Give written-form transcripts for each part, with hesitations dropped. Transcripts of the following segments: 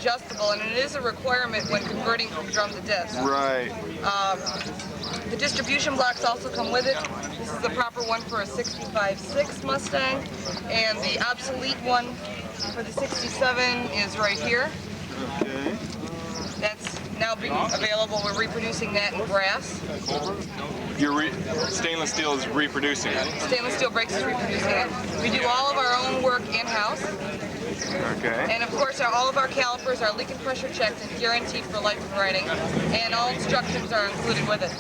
adjustable, and it is a requirement when converting from drum to disc. Right. The distribution blocks also come with it. This is the proper one for a 65.6 Mustang, and the obsolete one for the 67 is right here. Okay. That's now being available. We're reproducing that in brass. Stainless steel is reproducing it. Stainless steel brakes is reproducing it. We do all of our own work in-house. Okay. And of course, all of our calipers are leak and pressure checked and guaranteed for life and riding. And all instructions are included with it.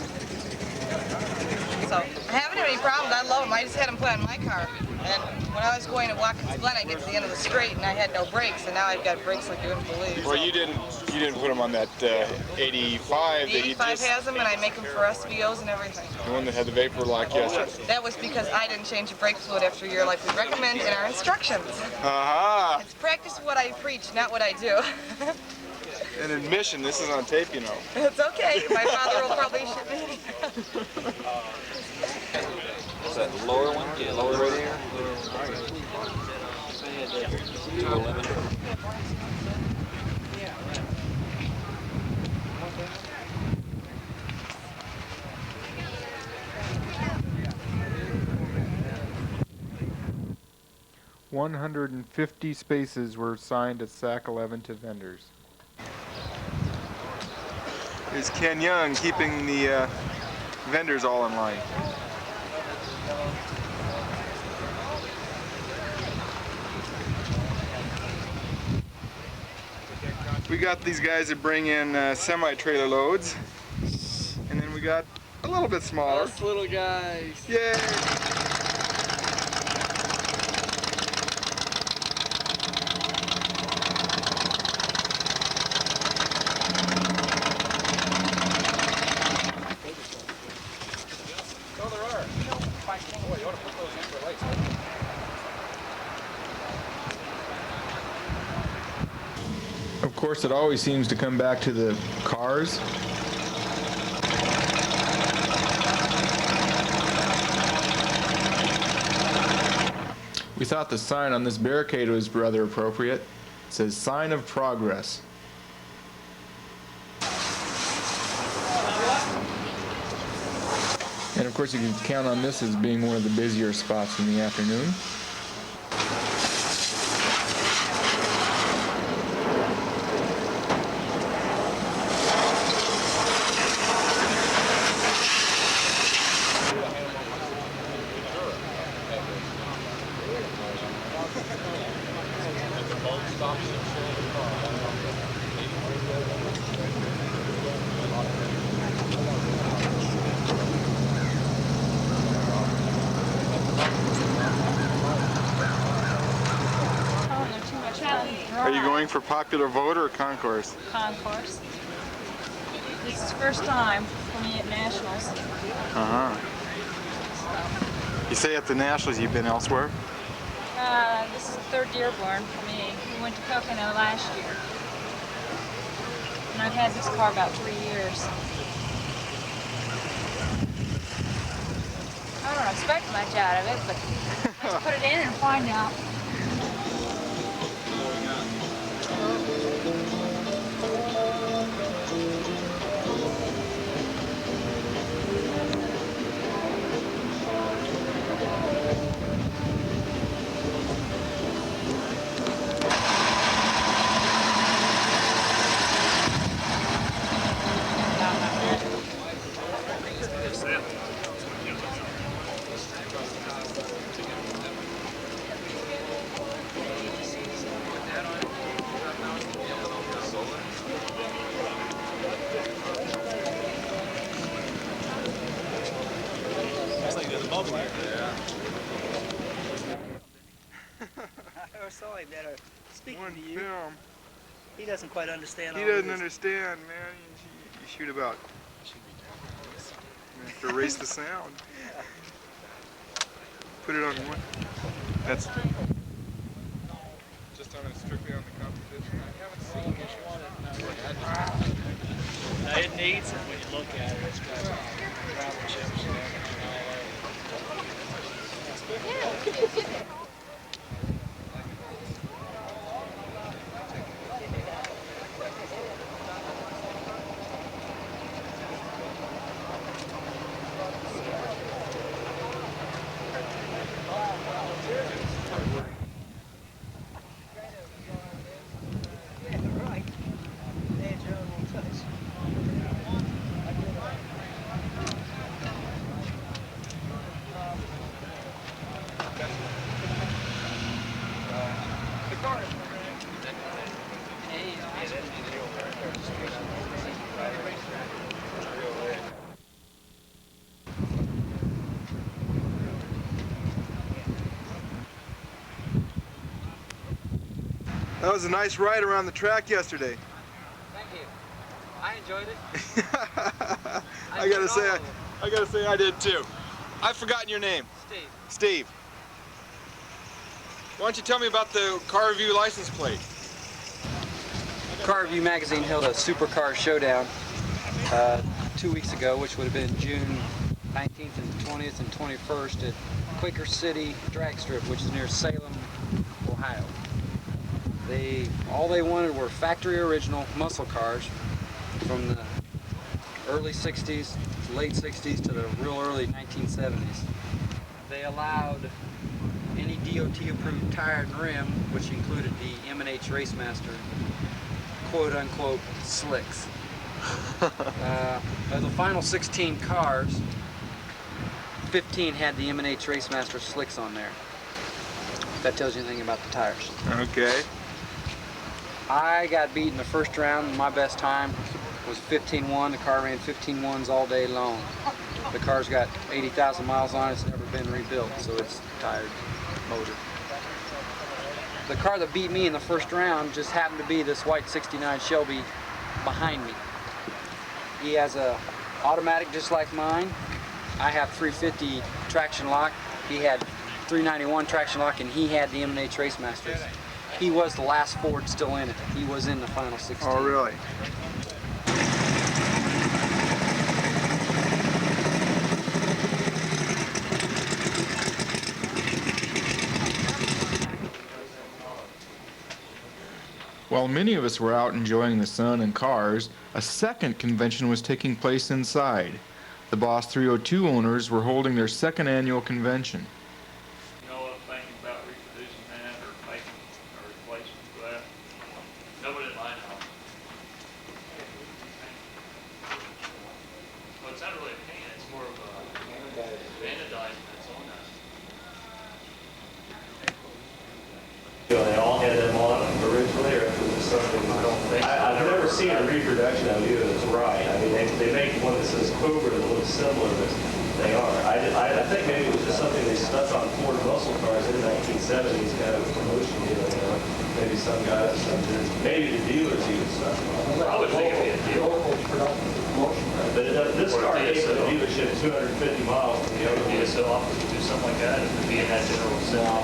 So I haven't had any problems. I love them. I just had them put on my car. And when I was going to Watkins Glen, I get to the end of the straight and I had no brakes, and now I've got brakes like you wouldn't believe. Well, you didn't put them on that 85. The 85 has them, and I make them for SVOs and everything. The one that had the vapor lock, yes. That was because I didn't change the brake fluid after a year like we recommend in our instructions. Aha! It's practice what I preach, not what I do. An admission, this is on tape, you know. It's okay. My father will probably shoot me. Is that the lower one? Yeah, lower right here. 211. $150 spaces were assigned at SAAC 11 to vendors. Here's Ken Young keeping the vendors all in line. We got these guys that bring in semi-trailer loads, and then we got a little bit smaller. Us little guys. Yay! Of course, it always seems to come back to the cars. We thought the sign on this barricade was rather appropriate. It says, "Sign of Progress." And of course, you can count on this as being one of the busier spots in the afternoon. Are you going for popular vote or concourse? Concourse. This is the first time for me at Nationals. Uh-huh. You say at the Nationals you've been elsewhere? This is the third Dearborn for me. We went to Pocono last year. And I've had this car about 3 years. I don't expect much out of it, but let's put it in and find out. I saw him there speaking One to you. film. He doesn't quite understand. He all of doesn't this. understand, man. You shoot about. You have to erase the sound. Put it on one. That's just on it, strictly on the competition. I haven't seen it. It needs it when you look at it. It's got gravel chips and everything all over. That was a nice ride around the track yesterday. Thank you. I enjoyed it. I gotta say I did too. I've forgotten your name. Steve. Steve. Why don't you tell me about the Car Review license plate? Car Review magazine held a supercar showdown 2 weeks ago, which would have been June 19th and 20th and 21st at Quaker City Drag Strip, which is near Salem, Ohio. All they wanted were factory original muscle cars from the early 60s, late 60s to the real early 1970s. They allowed any DOT approved tire and rim, which included the M&H Racemaster quote unquote slicks. Of the final 16 cars, 15 had the M&H Racemaster slicks on there. If that tells you anything about the tires. Okay. I got beat in the first round. My best time was 15-1. The car ran 15-1s all day long. The car's got 80,000 miles on it. It's never been rebuilt, so it's tired motor. The car that beat me in the first round just happened to be this white 69 Shelby behind me. He has a automatic just like mine. I have 350 traction lock. He had 391 traction lock, and he had the M&H Racemasters. He was the last Ford still in it. He was in the final 16. Oh, really? While many of us were out enjoying the sun and cars, a second convention was taking place inside. The Boss 302 owners were holding their second annual convention. You know what I'm thinking about reproducing that or making a replacement for that? Nobody in my house. Well, it's not really a paint, it's more of a vanadizing that's on that. You know, they all had them on originally, or if it was something, I don't think so. I've never seen a reproduction of you that's right. I mean, they make one that says Cobra that looks similar, but they aren't. I think maybe it was just something they stuck on Ford muscle cars in the 1970s, kind of a promotion deal, you know. Maybe some guys, maybe the dealers even stuff on it. I would think it'd be a deal. But this car came to the dealership 250 miles from the other one. DSL offers to do something like that, if it be in that general sale.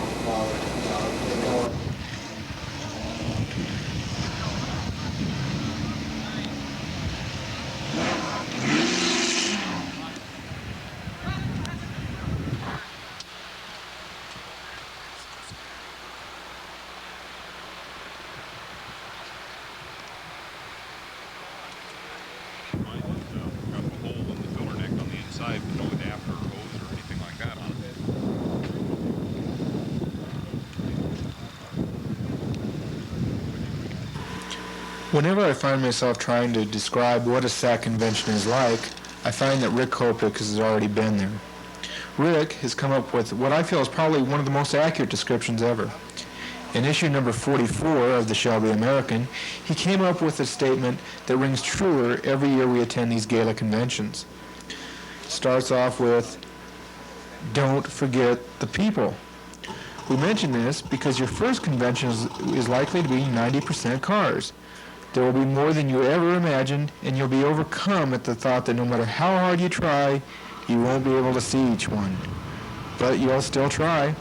Whenever I find myself trying to describe what a SAAC convention is like, I find that Rick Kopik has already been there. Rick has come up with what I feel is probably one of the most accurate descriptions ever. In issue number 44 of the Shelby American, he came up with a statement that rings truer every year we attend these gala conventions. Starts off with, "Don't forget the people." We mention this because your first convention is likely to be 90% cars. There will be more than you ever imagined, and you'll be overcome at the thought that no matter how hard you try, you won't be able to see each one. But you'll still try.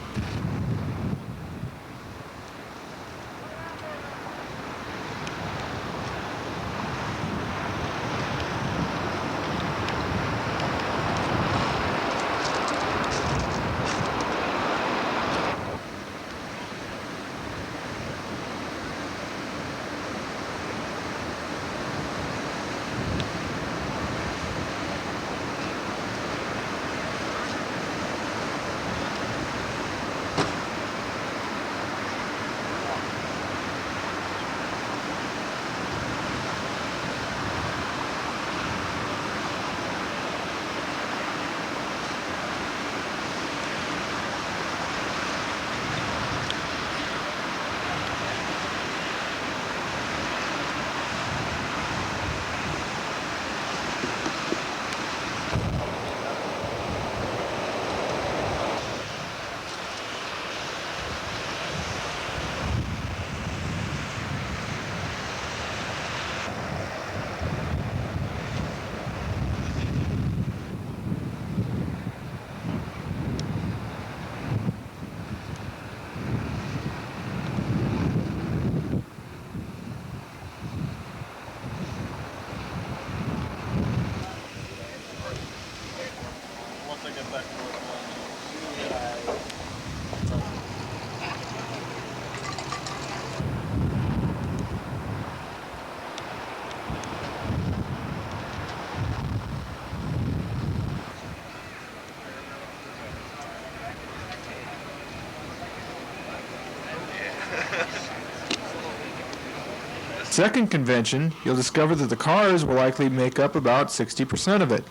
Second convention, you'll discover that the cars will likely make up about 60% of it.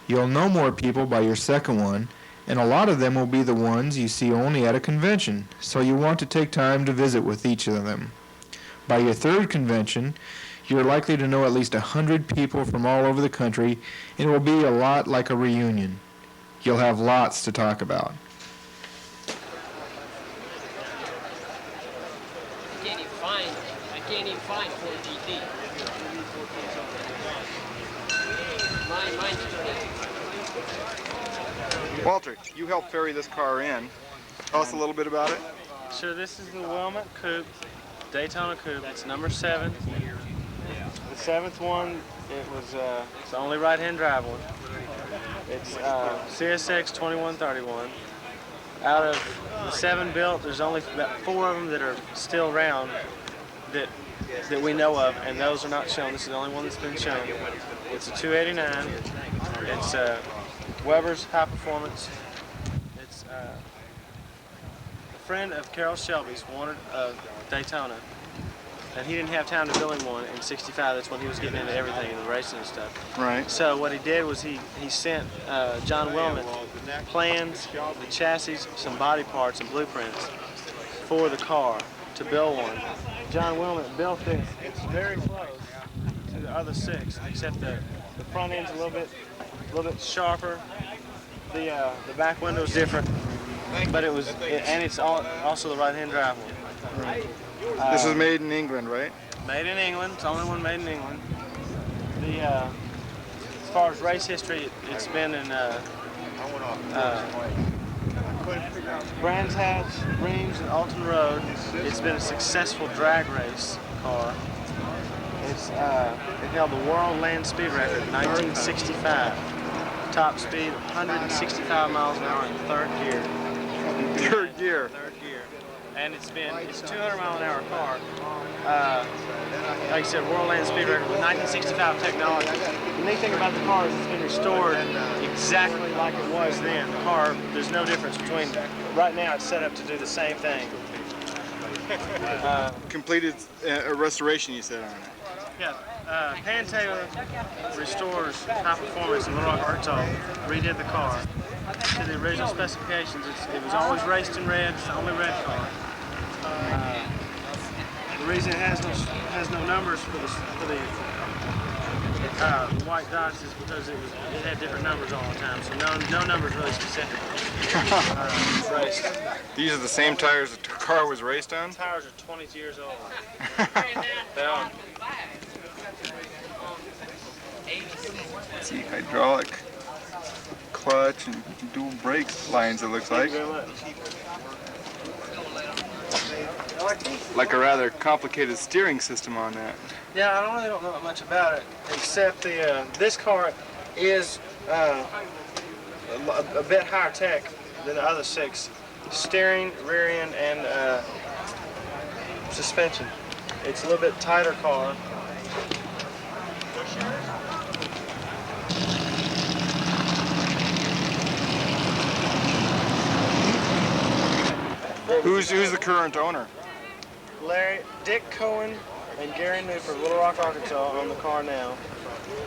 You'll know more people by your second one, and a lot of them will be the ones you see only at a convention, so you want to take time to visit with each of them. By your third convention, you're likely to know at least 100 people from all over the country, and it will be a lot like a reunion. You'll have lots to talk about. I can't even find 4GT. Mine's Walter, you helped ferry this car in. Tell us a little bit about it. So this is the Wilmot Coupe, Daytona Coupe. It's number 7. The 7th one, it's the only right-hand drive one. It's CSX 2131. Out of the 7 built, there's only about 4 of them that are still around that we know of, and those are not shown. This is the only one that's been shown. It's a 289. It's Weber's High Performance. It's a friend of Carol Shelby's wanted a Daytona, and he didn't have time to build him one in '65. That's when he was getting into everything, the racing and stuff. Right. So what he did was he sent John Wilmot plans, the chassis, some body parts, and blueprints for the car to build one. John Wilmot built this. It's very close to the other 6, except the front end's a little bit sharper. The back window's different, but it's also the right-hand drive one. Right. This was made in England, right? Made in England. It's the only one made in England. As far as race history, it's been in Brands Hatch, Reims, and Alton Road. It's been a successful drag race car. It held the world land speed record in 1965. Top speed 165 miles an hour in 3rd gear. Third gear. And it's a 200 mile an hour car. Like I said, world land speed record with 1965 technology. The neat thing about the car is it's been restored exactly like it was then. The car, there's no difference between, right now it's set up to do the same thing. Completed a restoration, you said, on it. Yeah, Pan Taylor restores High Performance in Little Rock, Arkansas, redid the car to the original specifications. It was always raced in red. It's the only red car. The reason it has no numbers for the white dots is because it had different numbers all the time, so no numbers really specific. Raced. These are the same tires the car was raced on? The tires are 20 years old. They are. Let's see, hydraulic, clutch, and dual brake lines, it looks like. Like a rather complicated steering system on that. Yeah, I don't know much about it, except this car is a bit higher tech than the other 6. Steering, rear end, and suspension. It's a little bit tighter car. Who's the current owner? Dick Cohen and Gary Newford, Little Rock, Arkansas, own the car now.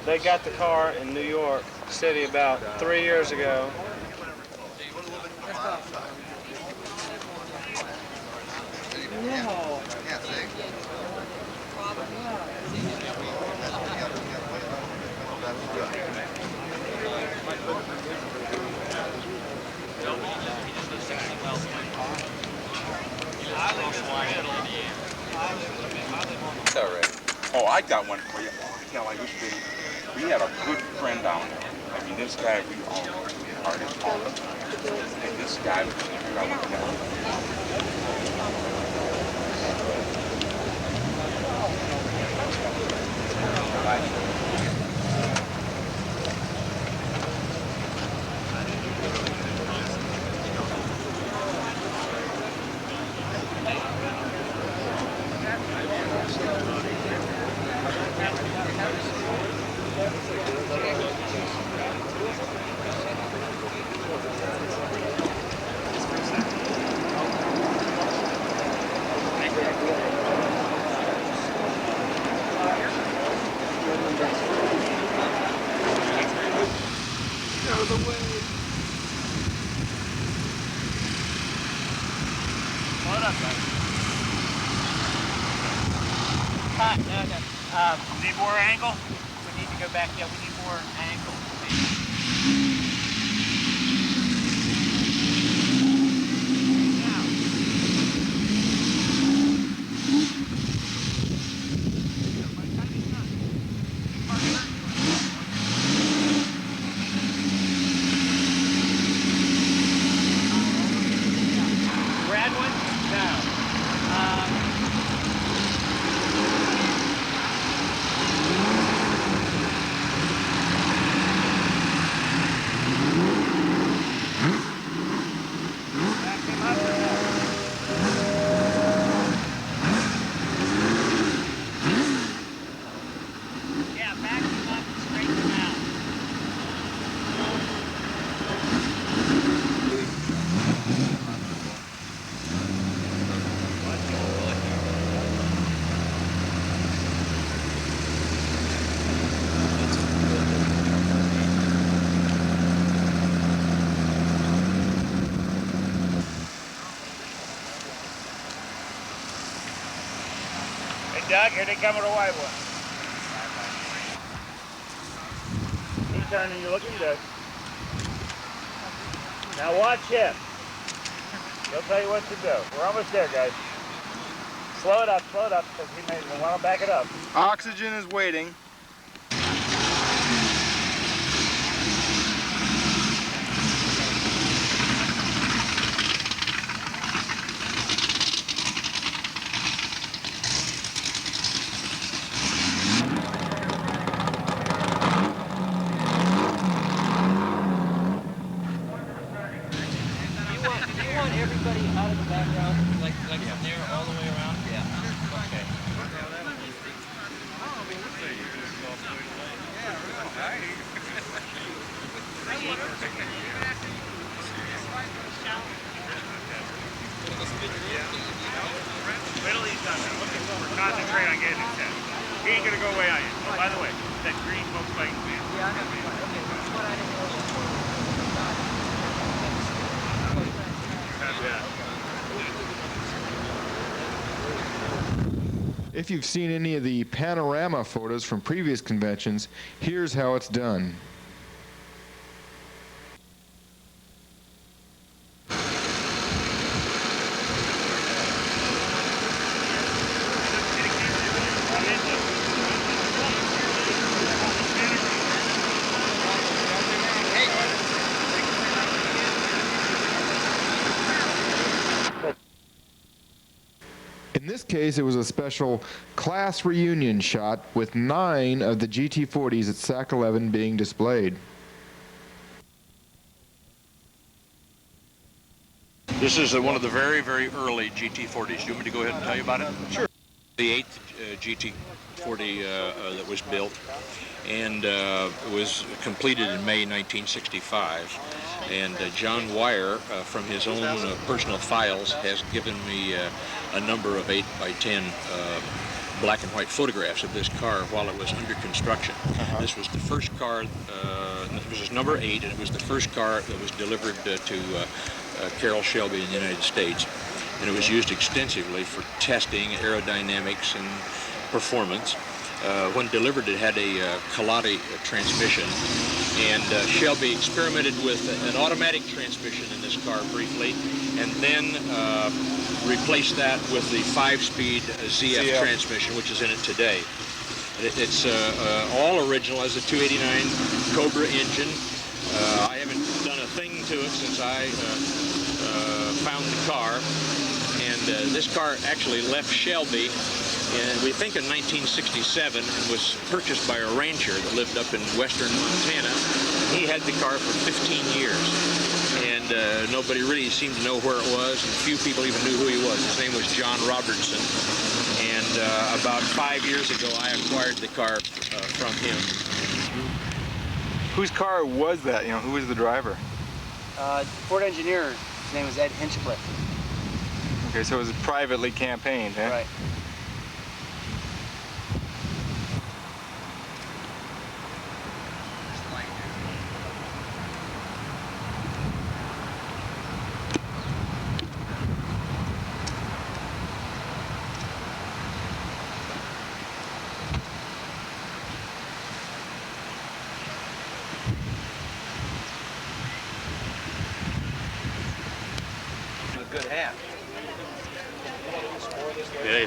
They got the car in New York City about 3 years ago. It's all right. Oh, I got one for you. Tell I wish we had a good friend down there. I mean, this guy, we all know hard as hell. And this guy, I want to of the way. Slow it up, guys. Need more angle? We need to go back. Yeah, we need more angle. Brad one? No. Yeah, back him up and straighten him out. Hey Doug, here they come with a white one. He's turning, you're looking good. Now watch him. He'll tell you what to do. We're almost there, guys. Slow it up, because he may want to back it up. Oxygen is waiting. Do you want everybody out of the background, like from there all the way around? Yeah. Okay. Wait till he's done. Concentrate on getting it set. He ain't gonna go away on you. Oh, by the way, that green Volkswagen van. Yeah, I know. Okay, that's what I didn't know. If you've seen any of the panorama photos from previous conventions, here's how it's done. In this case, it was a special class reunion shot with 9 of the GT40s at SAAC 11 being displayed. This is one of the very, very early GT40s. Do you want me to go ahead and tell you about it? Sure. The 8th GT40 that was built, and it was completed in May 1965. And John Wire, from his own personal files, has given me a number of 8x10 black and white photographs of this car while it was under construction. This was the first car, this was number 8, and it was the first car that was delivered to Carroll Shelby in the United States. And it was used extensively for testing aerodynamics and performance. When delivered, it had a Colati transmission, and Shelby experimented with an automatic transmission in this car briefly, and then replaced that with the 5-speed ZF transmission, which is in it today. It's all original, as a 289 Cobra engine. I haven't done a thing to it since I found the car, and this car actually left Shelby we think in 1967, and was purchased by a ranger that lived up in western Montana. He had the car for 15 years, and nobody really seemed to know where it was, and few people even knew who he was. His name was John Robertson, and about 5 years ago I acquired the car from him. Whose car was that? You know, who was the driver? Ford engineer. His name was Ed Hinchcliffe. Okay, so it was privately campaigned, eh? Right.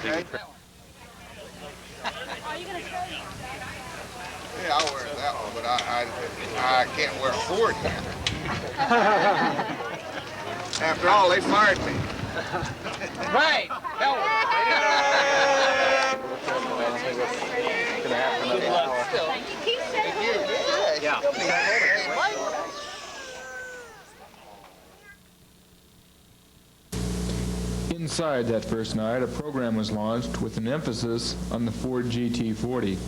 anything. Yeah, I'll wear that one, but I can't wear a Ford now. After all, they fired me. Right. Hell Yeah. Inside that first night, a program was launched with an emphasis on the Ford GT40.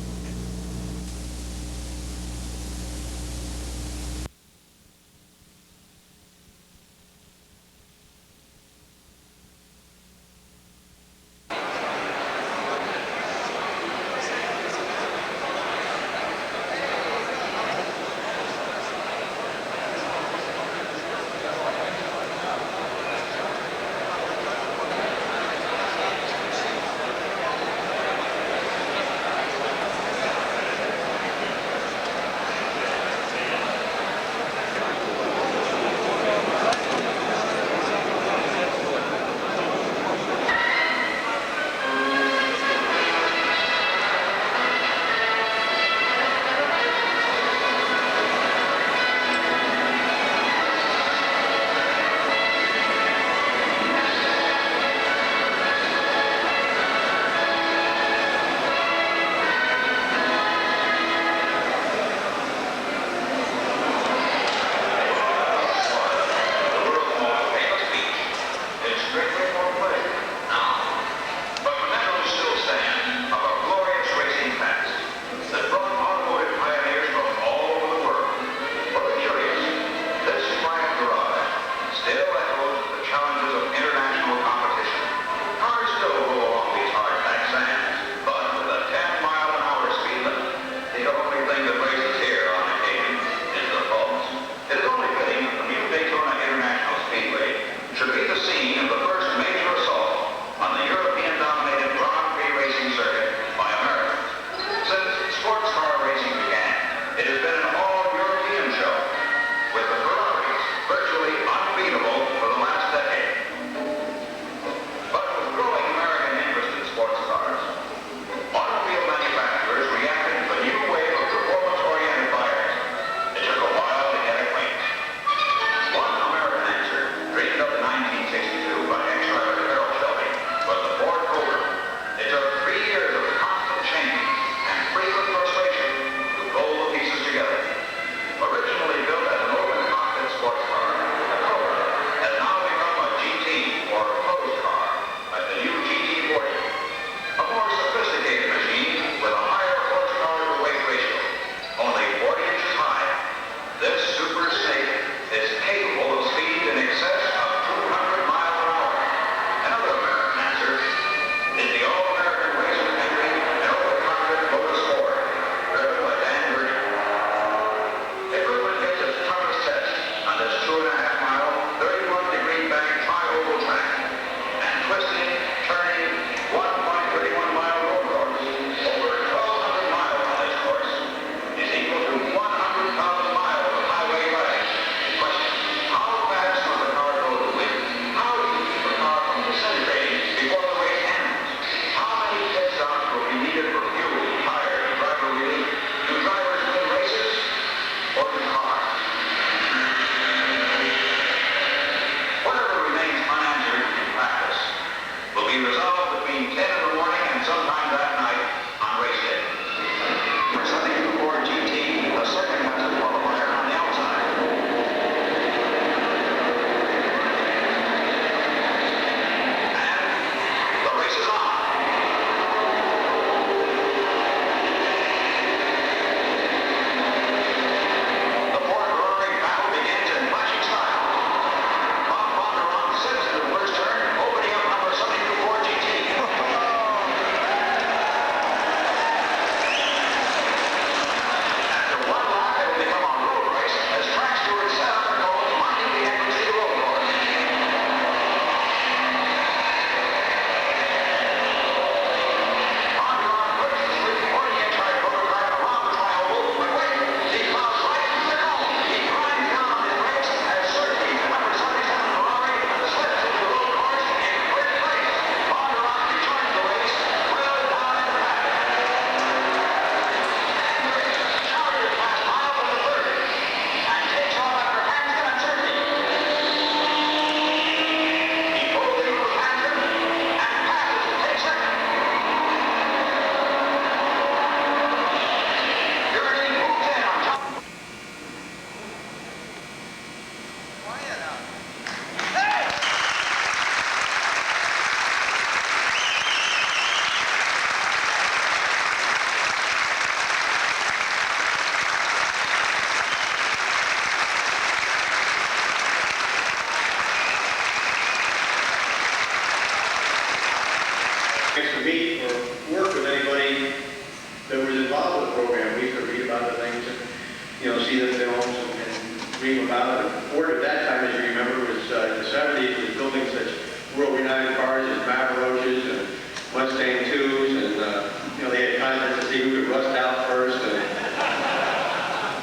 see who could rust out first. And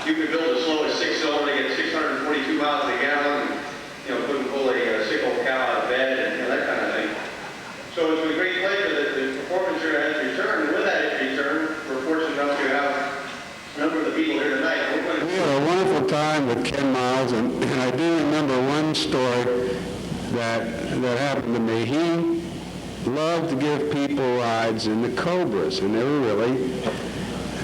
you could build a slow 6-cylinder to get 642 miles a gallon, and, couldn't pull a sick old cow out of bed, and that kind of thing. So it's with great pleasure that the performance here has returned. And with that return, we're fortunate enough to have a number of the people here tonight. We had a wonderful time with Ken Miles, and I do remember one story that happened to me. He loved to give people rides in the Cobras, and they were really,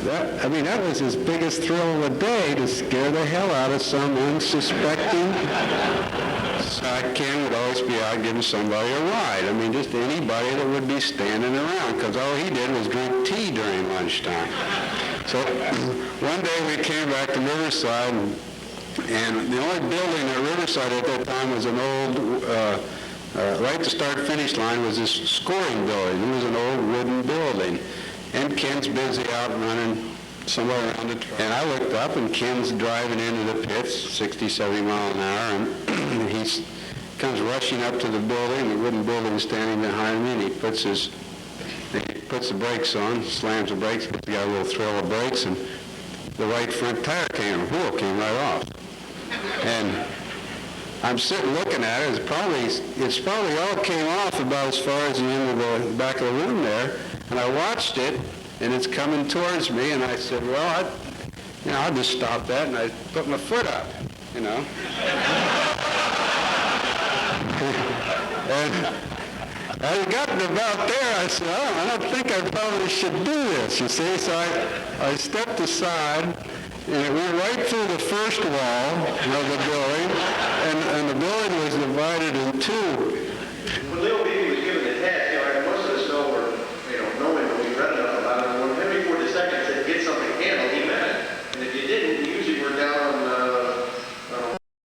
that was his biggest thrill of the day, to scare the hell out of some unsuspecting SAAC. Ken would always be out giving somebody a ride. Just anybody that would be standing around, because all he did was drink tea during lunchtime. So one day we came back to Riverside, and the only building at Riverside at that time was an old, right to start finish line was this scoring building. It was an old wooden building. And Ken's busy out running somewhere around the track. And I looked up, and Ken's driving into the pits, 60, 70 miles an hour, and he comes rushing up to the building. The wooden building is standing behind me, and he puts the brakes on, slams the brakes, got a little thrill of brakes, and the right front wheel came right off. And I'm sitting looking at it. It's probably all came off about as far as the end of the back of the room there. And I watched it, and it's coming towards me, and I said, well, I'll just stop that, and I put my foot up, And I got about there, I said, I don't think I probably should do this, you see. So I stepped aside, and it went right through the first wall of the building, and the building was divided in